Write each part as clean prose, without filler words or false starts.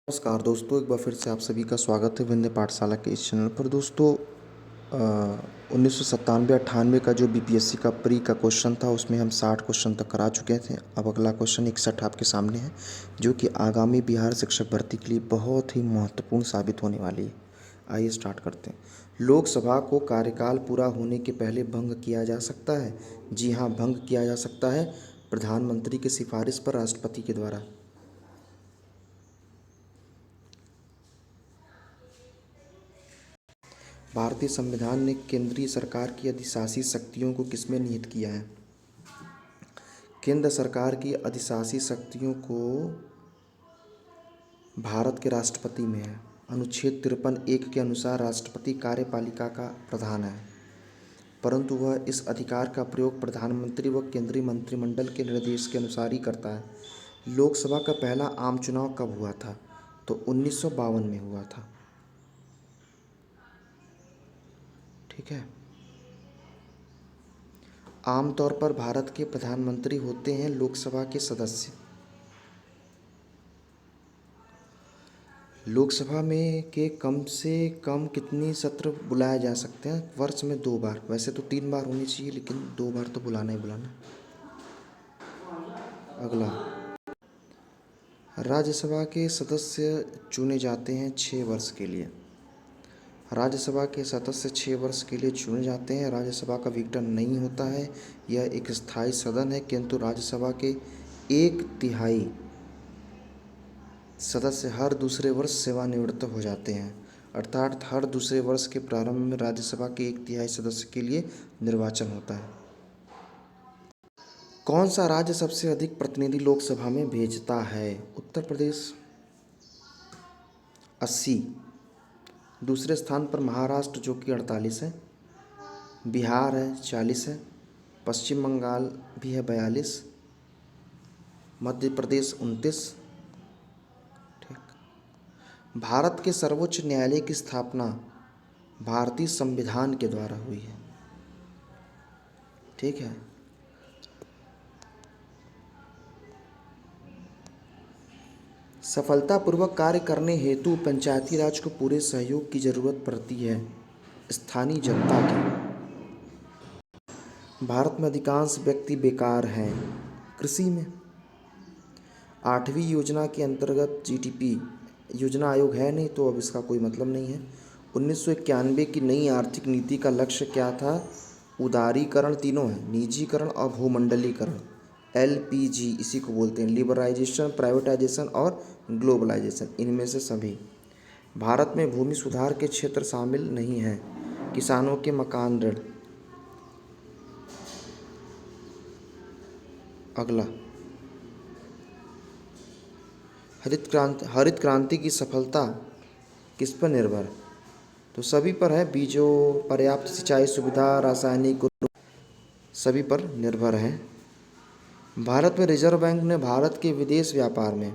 नमस्कार दोस्तों, एक बार फिर से आप सभी का स्वागत है विंध्य पाठशाला के इस चैनल पर। दोस्तों 1997-98 का जो बीपीएससी का प्री का क्वेश्चन था उसमें हम 60 क्वेश्चन तक करा चुके थे। अब अगला क्वेश्चन 61 आपके सामने है, जो कि आगामी बिहार शिक्षक भर्ती के लिए बहुत ही महत्वपूर्ण साबित होने वाली है। आइए स्टार्ट करते हैं। लोकसभा को कार्यकाल पूरा होने के पहले भंग किया जा सकता है। जी हाँ, भंग किया जा सकता है प्रधानमंत्री की सिफारिश पर राष्ट्रपति के द्वारा। भारतीय संविधान ने केंद्रीय सरकार की अधिशासी शक्तियों को किसमें निहित किया है? केंद्र सरकार की अधिशासी शक्तियों को भारत के राष्ट्रपति में है। अनुच्छेद 53(1) के अनुसार राष्ट्रपति कार्यपालिका का प्रधान है, परंतु वह इस अधिकार का प्रयोग प्रधानमंत्री व केंद्रीय मंत्रिमंडल के निर्देश के अनुसार ही करता है। लोकसभा का पहला आम चुनाव कब हुआ था? तो 1952 में हुआ था। ठीक है। आमतौर पर भारत के प्रधानमंत्री होते हैं लोकसभा के सदस्य। लोकसभा में के कम से कम कितने सत्र बुलाए जा सकते हैं? वर्ष में 2 बार। वैसे तो 3 बार होनी चाहिए, लेकिन 2 बार तो बुलाना ही बुलाना। अगला, राज्यसभा के सदस्य चुने जाते हैं 6 वर्ष के लिए। राज्यसभा के सदस्य 6 वर्ष के लिए चुने जाते हैं। राज्यसभा का विघटन नहीं होता है। यह एक स्थायी सदन है, किंतु राज्यसभा के 1/3 सदस्य हर दूसरे वर्ष सेवानिवृत्त हो जाते हैं। अर्थात हर दूसरे वर्ष के प्रारंभ में राज्यसभा के 1/3 सदस्य के लिए निर्वाचन होता है। कौन सा राज्य सबसे अधिक प्रतिनिधि लोकसभा में भेजता है? उत्तर प्रदेश 80। दूसरे स्थान पर महाराष्ट्र जो कि 48 है। बिहार है 40 है। पश्चिम बंगाल भी है 42। मध्य प्रदेश 29। ठीक। भारत के सर्वोच्च न्यायालय की स्थापना भारतीय संविधान के द्वारा हुई है। ठीक है। सफलतापूर्वक कार्य करने हेतु पंचायती राज को पूरे सहयोग की जरूरत पड़ती है, स्थानीय जनता की। भारत में अधिकांश व्यक्ति बेकार हैं। कृषि में 8वीं योजना के अंतर्गत जीडीपी योजना आयोग है नहीं, तो अब इसका कोई मतलब नहीं है। 1991 की नई आर्थिक नीति का लक्ष्य क्या था? उदारीकरण, तीनों है, निजीकरण और भूमंडलीकरण, LPG इसी को बोलते हैं, लिबरलाइजेशन, प्राइवेटाइजेशन और ग्लोबलाइजेशन, इनमें से सभी। भारत में भूमि सुधार के क्षेत्र शामिल नहीं हैं। किसानों के मकान ऋण। अगला, हरित क्रांति की सफलता किस पर निर्भर है? तो सभी पर है। बीजों, पर्याप्त सिंचाई सुविधा, रासायनिक उर्वरक, सभी पर निर्भर है। भारत में रिजर्व बैंक ने भारत के विदेश व्यापार में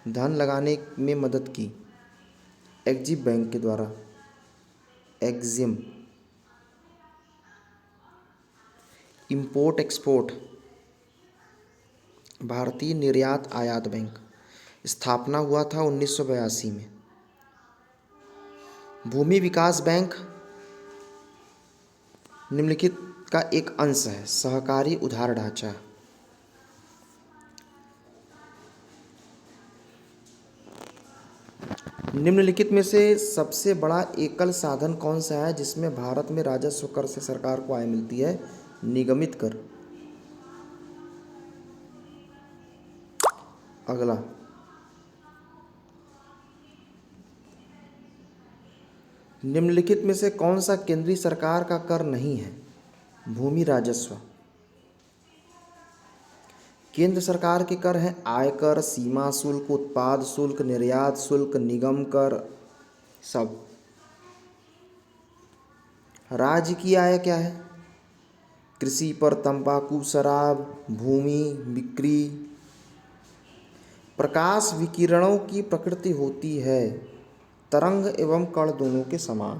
धन लगाने में मदद की एग्जिम बैंक के द्वारा। एग्जिम। इंपोर्ट एक्सपोर्ट, भारतीय निर्यात आयात बैंक, स्थापना हुआ था 1982 में। भूमि विकास बैंक निम्नलिखित का एक अंश है, सहकारी उधार ढांचा। निम्नलिखित में से सबसे बड़ा एकल साधन कौन सा है जिसमें भारत में राजस्व कर से सरकार को आय मिलती है? निगमित कर। अगला, निम्नलिखित में से कौन सा केंद्रीय सरकार का कर नहीं है? भूमि राजस्व। केंद्र सरकार के कर हैं आयकर, सीमा शुल्क, उत्पाद शुल्क, निर्यात शुल्क, निगम कर, सब। राज्य की आय क्या है? कृषि पर तंबाकू, शराब, भूमि बिक्री। प्रकाश विकिरणों की प्रकृति होती है तरंग एवं कण दोनों के समान।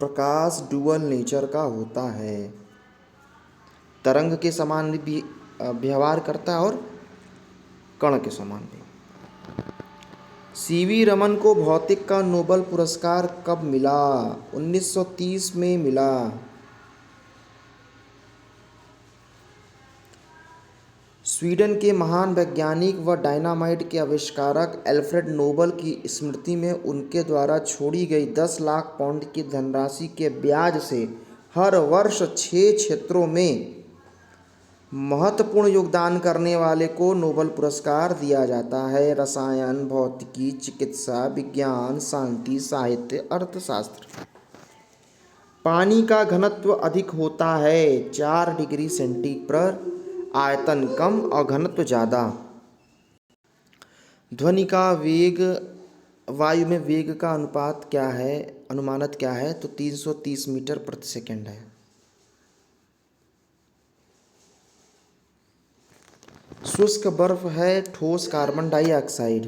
प्रकाश डुअल नेचर का होता है, तरंग के समान भी व्यवहार करता है और कण के समान भी। सीवी रमन को भौतिक का नोबेल पुरस्कार कब मिला? 1930 में मिला। स्वीडन के महान वैज्ञानिक व डायनामाइट के आविष्कारक एल्फ्रेड नोबेल की स्मृति में उनके द्वारा छोड़ी गई 10 लाख पाउंड की धनराशि के ब्याज से हर वर्ष 6 क्षेत्रों में महत्वपूर्ण योगदान करने वाले को नोबेल पुरस्कार दिया जाता है। रसायन, भौतिकी, चिकित्सा विज्ञान, शांति, साहित्य, अर्थशास्त्र। पानी का घनत्व अधिक होता है 4 डिग्री सेंटीग्रेड, आयतन कम और घनत्व ज़्यादा। ध्वनि का वेग वायु में वेग का अनुपात क्या है, अनुमानत क्या है? तो 330 मीटर प्रति सेकंड है। शुष्क बर्फ है ठोस कार्बन डाइऑक्साइड।